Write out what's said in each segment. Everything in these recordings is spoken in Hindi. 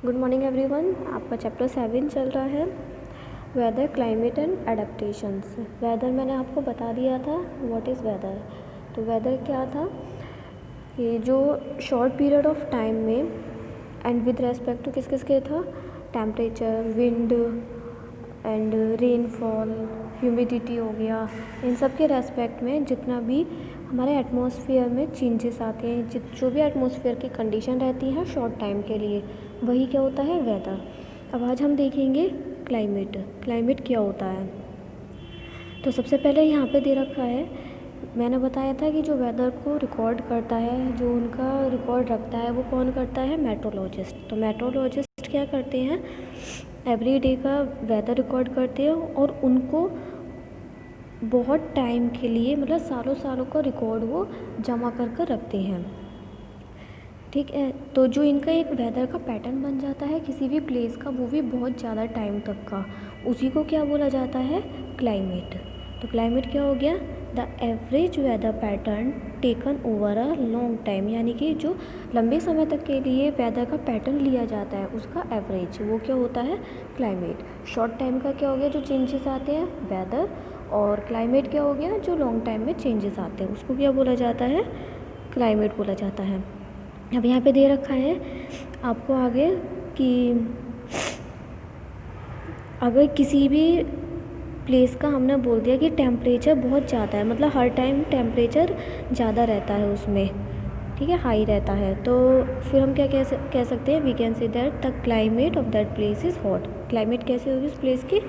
Good morning everyone. आपका चैप्टर 7 चल रहा है weather, climate and adaptations. Weather मैंने आपको बता दिया था व्हाट इज़ वेदर। तो वेदर क्या था कि जो शॉर्ट पीरियड ऑफ टाइम में एंड विद रेस्पेक्ट टू किस किस के था, temperature, wind and rainfall, humidity हो गया, इन सब के रेस्पेक्ट में जितना भी हमारे एटमॉस्फेयर में चेंजेस आते हैं, जो भी एटमॉस्फेयर की कंडीशन रहती है शॉर्ट टाइम के लिए, वही क्या होता है वेदर। अब आज हम देखेंगे क्लाइमेट। क्लाइमेट क्या होता है। तो सबसे पहले यहाँ पे दे रखा है, मैंने बताया था कि जो वेदर को रिकॉर्ड करता है, जो उनका रिकॉर्ड रखता है, वो कौन करता है, मेट्रोलॉजिस्ट। तो मेट्रोलॉजिस्ट क्या करते हैं, एवरी डे का वेदर रिकॉर्ड करते हैं और उनको बहुत टाइम के लिए, मतलब सालों सालों का रिकॉर्ड वो जमा कर रखते हैं। ठीक है। तो जो इनका एक वेदर का पैटर्न बन जाता है किसी भी प्लेस का, वो भी बहुत ज़्यादा टाइम तक का, उसी को क्या बोला जाता है, क्लाइमेट। तो क्लाइमेट क्या हो गया, the average weather pattern taken over a long time, यानी कि जो लंबे समय तक के लिए वेदर का पैटर्न लिया जाता है उसका एवरेज, वो क्या होता है, क्लाइमेट। शॉर्ट टाइम का क्या हो गया, जो चेंजेस आते हैं, वेदर। और क्लाइमेट क्या हो गया, जो लॉन्ग टाइम में चेंजेस आते हैं, उसको क्या बोला जाता है, क्लाइमेट बोला जाता है। अब यहाँ पे दे रखा है आपको आगे कि अगर किसी भी प्लेस का हमने बोल दिया कि टेम्परेचर बहुत ज़्यादा है, मतलब हर टाइम टेम्परेचर ज़्यादा रहता है उसमें, ठीक है, हाई रहता है, तो फिर हम क्या कह सकते हैं, we can say that the climate of that place is hot. Climate कैसे होगी उस प्लेस की,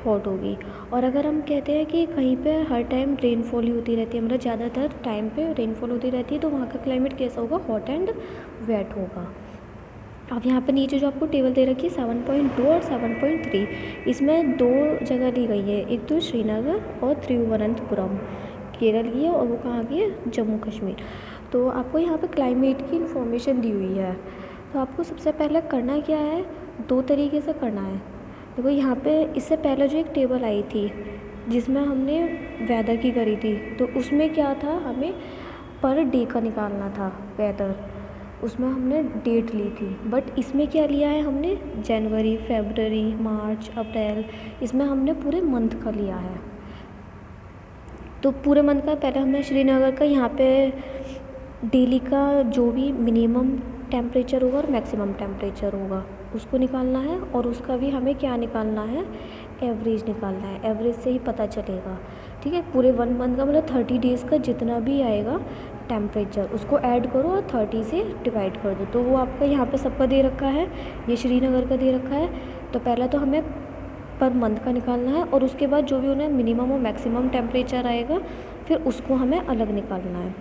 हॉट होगी। और अगर हम कहते हैं कि कहीं पे हर टाइम रेनफॉल ही होती रहती है, मतलब ज़्यादातर टाइम पे रेनफॉल होती रहती है, तो वहाँ का क्लाइमेट कैसा होगा, हॉट एंड वेट होगा। अब यहाँ पे नीचे जो आपको टेबल दे रखी है 7.2 और 7.3, इसमें दो जगह दी गई है, एक तो श्रीनगर और तिरुवनंतपुरम, केरल की है, और वो कहाँ की है, जम्मू कश्मीर। तो आपको यहाँ पे क्लाइमेट की इन्फॉर्मेशन दी हुई है। तो आपको सबसे पहले करना क्या है, दो तरीके से करना है। देखो यहाँ पे इससे पहले जो एक टेबल आई थी जिसमें हमने वेदर की करी थी, तो उसमें क्या था, हमें पर डे का निकालना था वेदर, उसमें हमने डेट ली थी। बट इसमें क्या लिया है हमने, जनवरी, फरवरी, मार्च, अप्रैल, इसमें हमने पूरे मंथ का लिया है। तो पूरे मंथ का पहले हमने श्रीनगर का यहाँ पे डेली का जो भी मिनिमम टेम्परेचर होगा और मैक्सिमम टेम्परेचर होगा उसको निकालना है, और उसका भी हमें क्या निकालना है, एवरेज निकालना है। एवरेज से ही पता चलेगा, ठीक है। पूरे 1 मंथ का मतलब 30 डेज़ का जितना भी आएगा टेम्परेचर, उसको ऐड करो और 30 से डिवाइड कर दो, तो वो आपका यहाँ पे सबका दे रखा है, ये श्रीनगर का दे रखा है। तो पहले तो हमें पर मंथ का निकालना है, और उसके बाद जो भी उन्हें मिनिमम और मैक्सिमम टेम्परेचर आएगा फिर उसको हमें अलग निकालना है,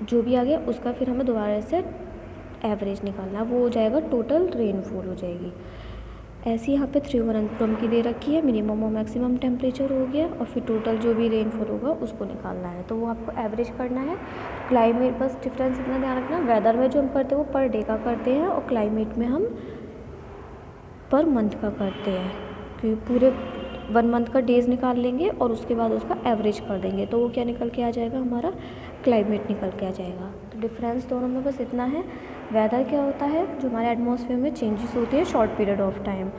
जो भी आ गया उसका फिर हमें दोबारा से एवरेज निकालना है, वो हो जाएगा टोटल रेनफॉल हो जाएगी। ऐसे यहाँ पे तिरुवनंतपुरम की दे रखी है, मिनिमम और मैक्सिमम टेम्परेचर हो गया, और फिर टोटल जो भी रेनफॉल होगा उसको निकालना है, तो वो आपको एवरेज करना है। क्लाइमेट, बस डिफरेंस इतना ध्यान रखना, वेदर में जो हम करते हैं वो पर डे का करते हैं, और क्लाइमेट में हम पर मंथ का करते हैं, क्योंकि पूरे 1 मंथ का डेज़ निकाल लेंगे और उसके बाद उसका एवरेज कर देंगे, तो वो क्या निकल के आ जाएगा, हमारा क्लाइमेट निकल के आ जाएगा। तो डिफरेंस दोनों में बस इतना है, वेदर क्या होता है, जो हमारे एटमॉस्फेयर में चेंजेस होती है शॉर्ट पीरियड ऑफ टाइम,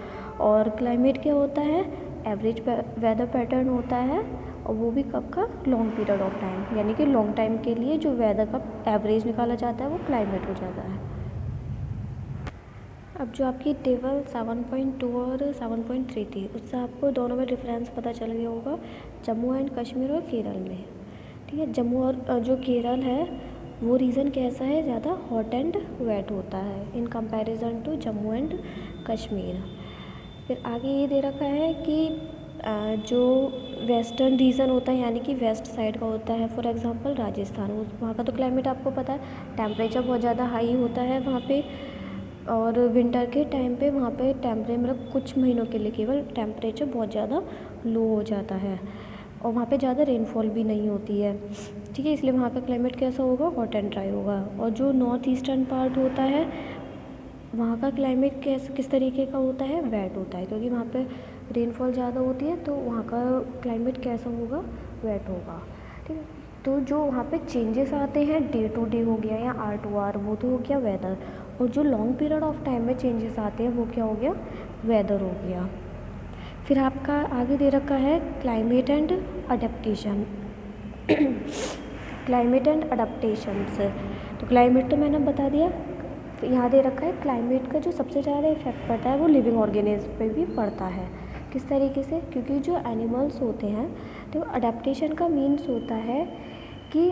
और क्लाइमेट क्या होता है, एवरेज वेदर पैटर्न होता है, और वो भी कब का, लॉन्ग पीरियड ऑफ टाइम, यानी कि लॉन्ग टाइम के लिए जो वेदर का एवरेज निकाला जाता है वो क्लाइमेट हो जाता है। अब जो आपकी टेबल 7.2 और 7.3 थी, उससे आपको दोनों में डिफरेंस पता चल गया होगा, जम्मू एंड कश्मीर और केरल में, ठीक है। जम्मू और जो केरल है वो रीजन कैसा है, ज़्यादा हॉट एंड वेट होता है in comparison to Jammu and Kashmir. फिर आगे ये दे रखा है कि जो वेस्टर्न रीजन होता है, यानी कि वेस्ट साइड का होता है, फॉर एग्जांपल राजस्थान, वहाँ का तो क्लाइमेट आपको पता है, टेम्परेचर बहुत ज़्यादा हाई होता है वहाँ पे, और विंटर के टाइम पे वहाँ पे मतलब कुछ महीनों के लिए केवल टेम्परेचर बहुत ज़्यादा लो हो जाता है, और वहाँ पे ज़्यादा रेनफॉल भी नहीं होती है, ठीक है। इसलिए वहाँ का क्लाइमेट कैसा होगा, हॉट एंड ड्राई होगा। और जो नॉर्थ ईस्टर्न पार्ट होता है वहाँ का क्लाइमेट किस तरीके का होता है, वेट होता है, क्योंकि वहाँ पे रेनफॉल ज़्यादा होती है, तो वहाँ का क्लाइमेट कैसा होगा, वेट होगा, ठीक है। तो जो वहाँ पे चेंजेस आते हैं डे टू डे हो गया या आर टू आर, वो तो हो गया वेदर। और जो लॉन्ग पीरियड ऑफ टाइम में चेंजेस आते हैं वो क्या हो गया, वेदर हो गया। फिर आपका आगे दे रखा है climate and adaptation. Climate and adaptations, तो क्लाइमेट तो मैंने बता दिया। यहाँ दे रखा है क्लाइमेट का जो सबसे ज़्यादा इफेक्ट पड़ता है वो लिविंग ऑर्गेनिज्म पे भी पड़ता है। किस तरीके से, क्योंकि जो एनिमल्स होते हैं तो अडेप्टेशन का मीन्स होता है कि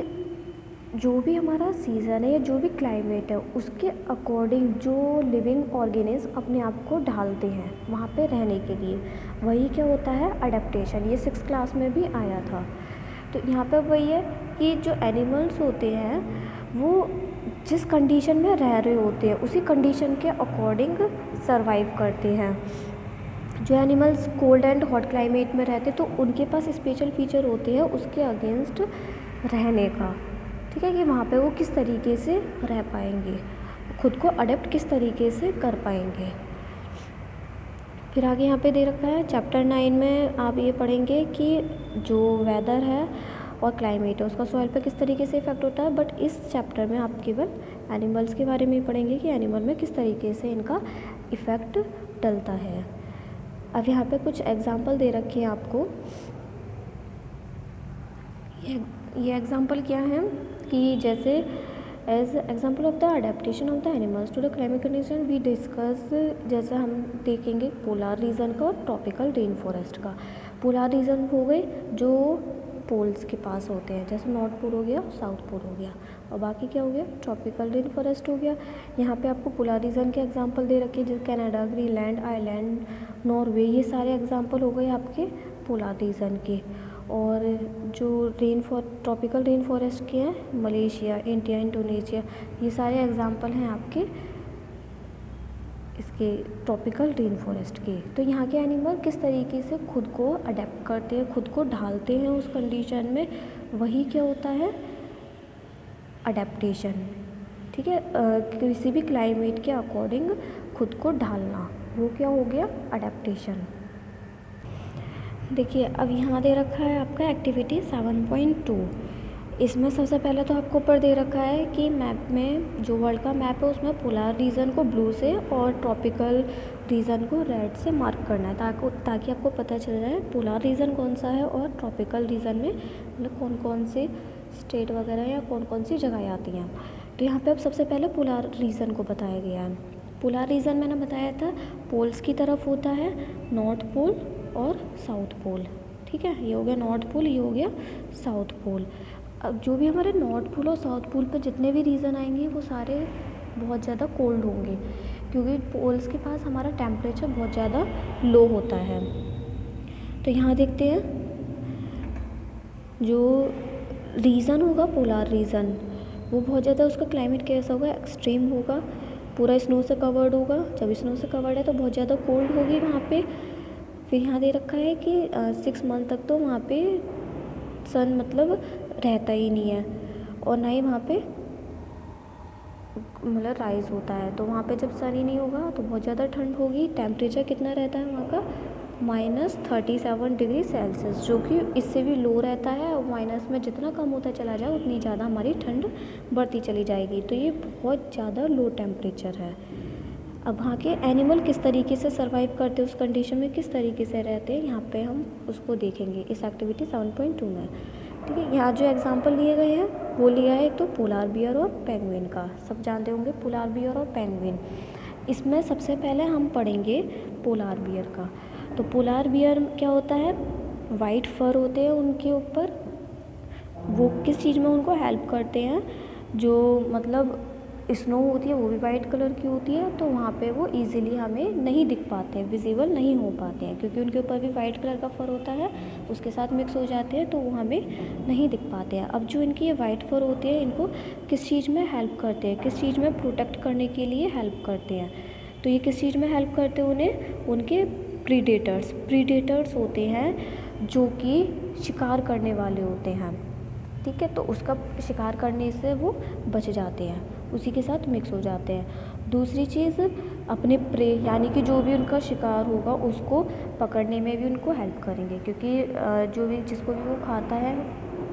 जो भी हमारा सीज़न है या जो भी क्लाइमेट है उसके अकॉर्डिंग जो लिविंग ऑर्गेनिज्म अपने आप को ढालते हैं वहाँ पे रहने के लिए, वही क्या होता है, अडेप्टेशन। ये 6th क्लास में भी आया था। तो यहाँ पे वही है कि जो एनिमल्स होते हैं वो जिस कंडीशन में रह रहे होते हैं उसी कंडीशन के अकॉर्डिंग सरवाइव करते हैं। जो animals cold and hot climate में रहते तो उनके पास स्पेशल फीचर होते हैं उसके अगेंस्ट रहने का, ठीक है, कि वहाँ पे वो किस तरीके से रह पाएंगे, खुद को अडेप्ट किस तरीके से कर पाएंगे। फिर आगे यहाँ पे दे रखा है चैप्टर 9 में आप ये पढ़ेंगे कि जो वेदर है और क्लाइमेट है उसका सॉइल पे किस तरीके से इफेक्ट होता है। बट इस चैप्टर में आप केवल एनिमल्स के बारे में ही पढ़ेंगे कि एनिमल में किस तरीके से इनका इफ़ेक्ट डलता है। अब यहाँ पे कुछ एग्जांपल दे रखे हैं आपको। ये एग्जांपल क्या है कि जैसे as example of the adaptation of the animals to the climate condition we discuss, जैसे हम देखेंगे पोलर रीजन का और ट्रॉपिकल रेन फॉरेस्ट का। पोलर रीजन हो गए जो पोल्स के पास होते हैं, जैसे नॉर्थ पोल हो गया, साउथ पोल हो गया, और बाकी क्या हो गया, ट्रॉपिकल रेन फॉरेस्ट हो गया। यहाँ पे आपको पोलर रीजन के एग्जांपल दे रखे हैं, जैसे कनाडा, ग्रीनलैंड, आइलैंड, नॉर्वे, ये सारे एग्जांपल हो गए आपके पोलर रीजन के। और जो ट्रॉपिकल रेन फॉरेस्ट के हैं, मलेशिया, इंडिया, इंडोनेशिया, ये सारे एग्जांपल हैं आपके इसके ट्रॉपिकल रेन फॉरेस्ट के। तो यहाँ के एनिमल किस तरीके से खुद को अडेप्ट करते हैं, खुद को ढालते हैं उस कंडीशन में, वही क्या होता है, अडेप्टेशन, ठीक है। किसी भी क्लाइमेट के अकॉर्डिंग खुद को ढालना, वो क्या हो गया, अडेप्टेशन। देखिए अब यहाँ दे रखा है आपका एक्टिविटी 7.2। इसमें सबसे पहले तो आपको ऊपर दे रखा है कि मैप में जो वर्ल्ड का मैप है उसमें पोलर रीजन को ब्लू से और ट्रॉपिकल रीजन को रेड से मार्क करना है, ताकि आपको पता चल जाए पोलर रीजन कौन सा है और ट्रॉपिकल रीजन में मतलब कौन कौन से स्टेट वगैरह या कौन कौन सी जगह आती हैं। तो यहाँ पे अब सबसे पहले पोलर रीजन को बताया गया है। पोलर रीजन मैंने बताया था पोल्स की तरफ होता है, नॉर्थ पोल और साउथ पोल, ठीक है। ये हो गया नॉर्थ पोल, ये हो गया साउथ पोल। अब जो भी हमारे नॉर्थ पोल और साउथ पोल पर जितने भी रीजन आएंगे वो सारे बहुत ज़्यादा कोल्ड होंगे, क्योंकि पोल्स के पास हमारा टेम्परेचर बहुत ज़्यादा लो होता है। तो यहाँ देखते हैं जो रीजन होगा पोलर रीजन, वो बहुत ज़्यादा उसका क्लाइमेट कैसा होगा, एक्सट्रीम होगा, पूरा स्नो से कवर्ड होगा। जब स्नो से कवर्ड है तो बहुत ज़्यादा कोल्ड होगी वहाँ पे। फिर यहाँ दे रखा है कि 6 मंथ तक तो वहाँ पे सन मतलब रहता ही नहीं है और ना ही वहाँ पे मतलब राइज़ होता है। तो वहाँ पे जब सन ही नहीं होगा तो बहुत ज़्यादा ठंड होगी। टेम्परेचर कितना रहता है वहाँ का, -37 डिग्री सेल्सियस, जो कि इससे भी लो रहता है। और माइनस में जितना कम होता चला जाए उतनी ज़्यादा हमारी ठंड बढ़ती चली जाएगी। तो ये बहुत ज़्यादा लो टेम्परेचर है। अब वहाँ के एनिमल किस तरीके से सर्वाइव करते हैं, उस कंडीशन में किस तरीके से रहते हैं, यहाँ पे हम उसको देखेंगे इस एक्टिविटी 7.2 में, ठीक है। यहाँ जो एग्जांपल लिए गए हैं वो लिया है एक तो पोलर बियर और पेंगुइन का, सब जानते होंगे पोलर बियर और पेंगुइन। इसमें सबसे पहले हम पढ़ेंगे पोलर बियर का। तो पोलर बियर क्या होता है, वाइट फर होते हैं उनके ऊपर, वो किस चीज़ में उनको हेल्प करते हैं, जो मतलब स्नो होती है वो भी वाइट कलर की होती है, तो वहाँ पे वो इजीली हमें नहीं दिख पाते हैं, विजिबल नहीं हो पाते हैं, क्योंकि उनके ऊपर भी वाइट कलर का फर होता है, उसके साथ मिक्स हो जाते हैं तो वो हमें नहीं दिख पाते हैं। अब जो इनकी ये वाइट फर होती है इनको किस चीज़ में हेल्प करते हैं, किस चीज़ में प्रोटेक्ट करने के लिए हेल्प करते हैं। तो ये किस चीज़ में हेल्प करते हैं उन्हें, उनके प्रीडेटर्स होते हैं जो कि शिकार करने वाले होते हैं, ठीक है। तो उसका शिकार करने से वो बच जाते हैं, उसी के साथ मिक्स हो जाते हैं। दूसरी चीज़ अपने प्रे यानी कि जो भी उनका शिकार होगा उसको पकड़ने में भी उनको हेल्प करेंगे, क्योंकि जो भी जिसको भी वो खाता है,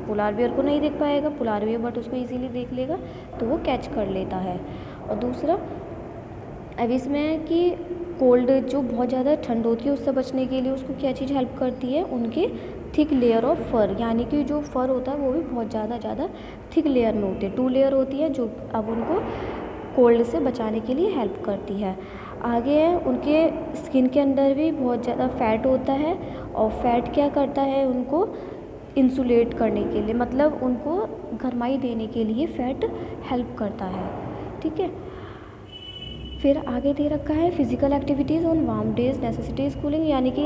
पोलर बियर को नहीं देख पाएगा पोलर बियर, बट उसको इजीली देख लेगा तो वो कैच कर लेता है। और दूसरा अब इसमें है कि कोल्ड जो बहुत ज़्यादा ठंड होती है उससे बचने के लिए उसको क्या चीज़ हेल्प करती है, उनके थिक लेयर ऑफ फर, यानी कि जो फर होता है वो भी बहुत ज़्यादा थिक लेयर में होते हैं, 2 लेयर होती है जो अब उनको कोल्ड से बचाने के लिए हेल्प करती है। आगे है उनके स्किन के अंदर भी बहुत ज़्यादा फैट होता है, और फैट क्या करता है, उनको इंसुलेट करने के लिए, मतलब उनको गर्माई देने के लिए फैट हेल्प करता है। ठीक है, फिर आगे दे रखा है physical activities on warm days necessities cooling, यानी कि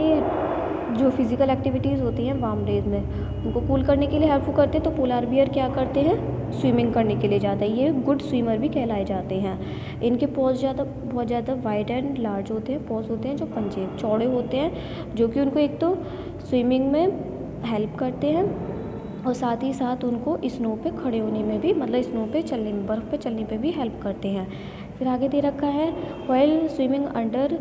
जो फिज़िकल एक्टिविटीज़ होती हैं वार्म डेज में उनको कूल करने के लिए हेल्पफुल करते हैं। तो पोलार बियर क्या करते हैं, स्विमिंग करने के लिए जाते हैं, ये गुड स्विमर भी कहलाए जाते हैं। इनके पॉज बहुत ज़्यादा वाइड एंड लार्ज होते हैं, पॉज होते हैं जो पंजे चौड़े होते हैं, जो कि उनको एक तो स्विमिंग में हेल्प करते हैं और साथ ही साथ उनको स्नो पे खड़े होने में भी, मतलब स्नो पे चलने में, बर्फ़ पे चलने पे भी हेल्प करते हैं। फिर आगे दे रखा है व्हाइल स्विमिंग अंडर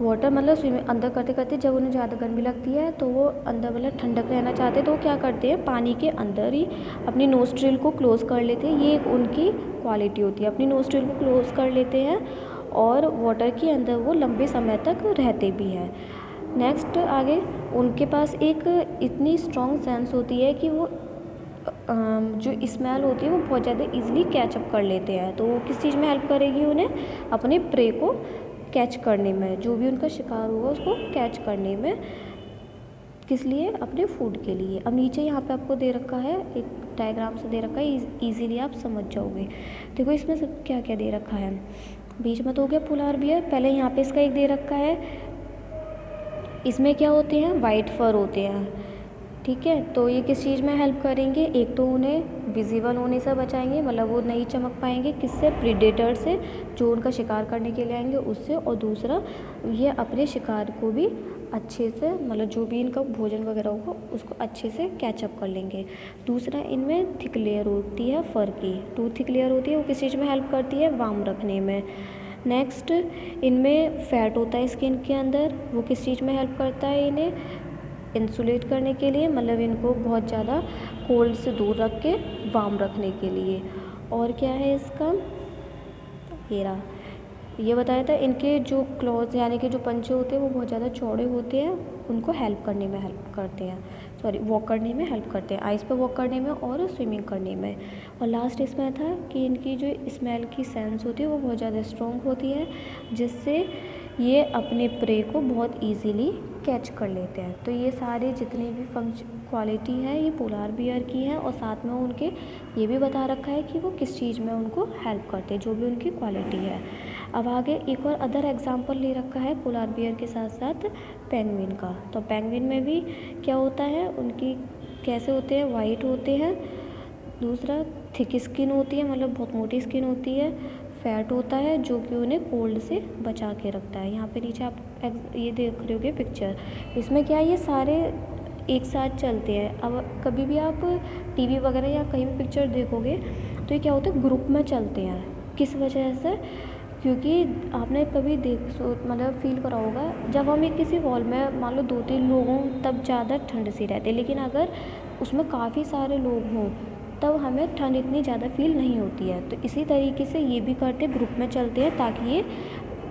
वाटर, मतलब स्विमिंग अंदर करते करते जब उन्हें ज़्यादा गर्मी लगती है तो वो अंदर मतलब ठंडक रहना चाहते हैं, तो वो क्या करते हैं, पानी के अंदर ही अपनी नोस्ट्रिल को क्लोज़ कर लेते हैं। ये एक उनकी क्वालिटी होती है, अपनी नोस्ट्रिल को क्लोज़ कर लेते हैं और वाटर के अंदर वो लंबे समय तक रहते भी हैं। नेक्स्ट आगे उनके पास एक इतनी स्ट्रॉन्ग सेंस होती है कि वो जो स्मेल होती है वो बहुत ज़्यादा इजीली कैचअप कर लेते हैं। तो वो किस चीज़ में हेल्प करेगी, उन्हें अपने प्रे को कैच करने में, जो भी उनका शिकार होगा उसको कैच करने में, किस लिए, अपने फूड के लिए। अब नीचे यहाँ पे आपको दे रखा है, एक डायग्राम से दे रखा है, इजीली आप समझ जाओगे। देखो इसमें सब क्या क्या दे रखा है, बीच में तो हो गया पोलार बियर, पहले यहाँ पे इसका एक दे रखा है, इसमें क्या होते हैं, वाइट फर होते हैं। ठीक है, तो ये किस चीज़ में हेल्प करेंगे, एक तो उन्हें विजिबल होने से बचाएंगे, मतलब वो नहीं चमक पाएंगे, किससे, प्रीडेटर से, जो उनका शिकार करने के लिए आएंगे उससे, और दूसरा ये अपने शिकार को भी अच्छे से, मतलब जो भी इनका भोजन वगैरह होगा उसको अच्छे से कैचअप कर लेंगे। दूसरा इनमें थिक लेयर होती है फर की, 2 थिक लेयर होती है, वो किस चीज़ में हेल्प करती है, वार्म रखने में। नेक्स्ट इनमें फैट होता है स्किन के अंदर, वो किस चीज़ में हेल्प करता है, इन्हें इंसुलेट करने के लिए, मतलब इनको बहुत ज़्यादा कोल्ड से दूर रख के वार्म रखने के लिए। और क्या है इसका, ये बताया था, इनके जो क्लॉज यानी कि जो पंजे होते हैं वो बहुत ज़्यादा चौड़े होते हैं, उनको हेल्प करने में हेल्प करते हैं, वॉक करने में हेल्प करते हैं, आइस पे वॉक करने में और स्विमिंग करने में। और लास्ट इसमें था कि इनकी जो स्मेल की सेंस होती है वो बहुत ज़्यादा स्ट्रॉन्ग होती है, जिससे ये अपने प्रे को बहुत ईजीली कैच कर लेते हैं। तो ये सारे जितनी भी क्वालिटी है ये पोलार बियर की है, और साथ में उनके ये भी बता रखा है कि वो किस चीज़ में उनको हेल्प करते हैं, जो भी उनकी क्वालिटी है। अब आगे एक और अदर एग्जांपल ले रखा है पोलार बियर के साथ साथ पेंगुइन का। तो पेंगुइन में भी क्या होता है, उनकी कैसे होते हैं, वाइट होते हैं, दूसरा थिक स्किन होती है, मतलब बहुत मोटी स्किन होती है, फैट होता है जो कि उन्हें कोल्ड से बचा के रखता है। यहाँ पे नीचे आप ये देख रहे होगे पिक्चर, इसमें क्या है, ये सारे एक साथ चलते हैं। अब कभी भी आप टीवी वगैरह या कहीं भी पिक्चर देखोगे तो ये क्या होता है, ग्रुप में चलते हैं। किस वजह से, क्योंकि आपने कभी मतलब फील करा होगा, जब हम एक किसी हॉल में मान लो 2-3 लोग हों तब ज़्यादा ठंड सी रहती है, लेकिन अगर उसमें काफ़ी सारे लोग हों तब हमें ठंड इतनी ज़्यादा फील नहीं होती है। तो इसी तरीके से ये भी करते, ग्रुप में चलते हैं ताकि ये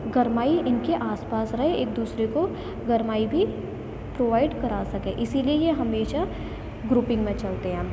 गर्माई इनके आसपास रहे, एक दूसरे को गर्माई भी प्रोवाइड करा सके, इसीलिए ये हमेशा ग्रुपिंग में चलते हैं।